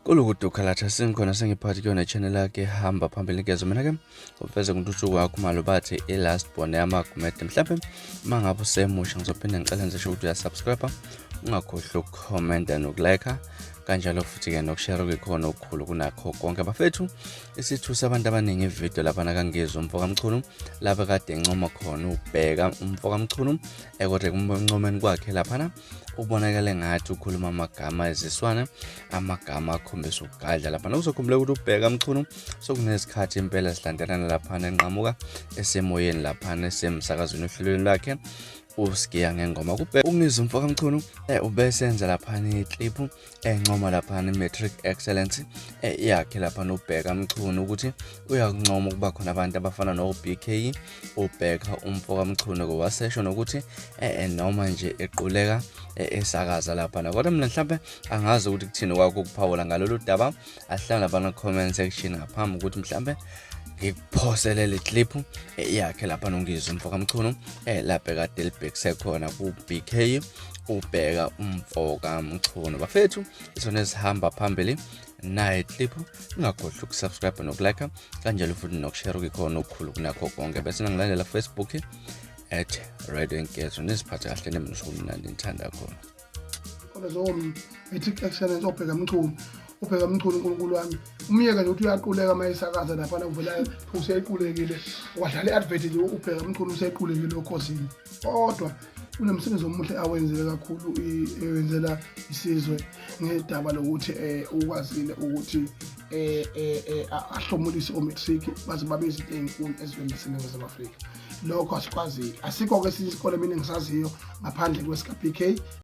Kulukude ukhalatha singikhona sengiphathi kuyona channel yakhe hamba phambili ngezo mina ke uveze ngintuthuko wakho malo bathi last born yamagumede mhlawumbe mangabe usemusha ngizophinda ngicela ngisho ukuthi uyasubscribe ungakhohlwa ukucomment nokulike kanjalo futhi ke nokushare kukhona okukhulu kunakho konke bafethu isithusa abantu abaningi ivideo lapha nakangizwe umfoka Mchunu lapha kade encoma khona ubheka umfoka Mchunu kodwa kumncomeni kwakhe lapha ubonakala ngathi ukhuluma amagama eziswana amagama akhombisa ukugadla lapha uzokhumbula ukuthi ubheka Mchunu sokunesikhathi impela silandelana lapha enqamuka esemoyeni lapha esemsakazweni ohlelweni lakhe usikiya ngengoma kubheka uNgizwe umfoka Mchunu ubesenza lapha iclip encoma lapha matric excellence yakhe lapha nobheka Mchunu ukuthi uyancoma ukuba khona abantu abafana noBK ubheka umfoka Mchunu kwasesho nokuthi noma nje equleka esakaza lapha kodwa mina mhlawumbe angazi ukuthi kuthini kwakho ukuphawula ngalolu daba ahlala lapha na comment section ngaphambi ukuthi mhlawumbe ngikuphoselele clip yakhe lapha noNgizwe umfoka Mchunu lapha kade libhekise khona kuBK ubheka umfoka Mchunu bafethu isona esihamba phambili naye clip ungakhohlwa ukusubscribe nokulike kanjalo futhi nokushare kukhona okukhulu kunakho konke bese ngilandela Facebook @radio uNgizwe nesiphatha kahle nemnumzane ngithanda khona kodwa zonke matric excellence ubheka Mchunu ubheka Mchunu uNkulunkulu wami umyeka nje uthi uyaquleka mayisakaza lapha uvela useyiqulekile wadlala iadvert nje ubheka Mchunu useyiqulekile okhosini kodwa unomsebenzi omuhle awenzele kakhulu ewenzela isizwe ngedaba lokuthi ukwazile ukuthi ahlomulise omatric baze babe izinto ezinkulu ezivela eNingizimu Afrika lokho asikwazi asikho ke isikole mina engisaziyo ngaphandle kwesika BK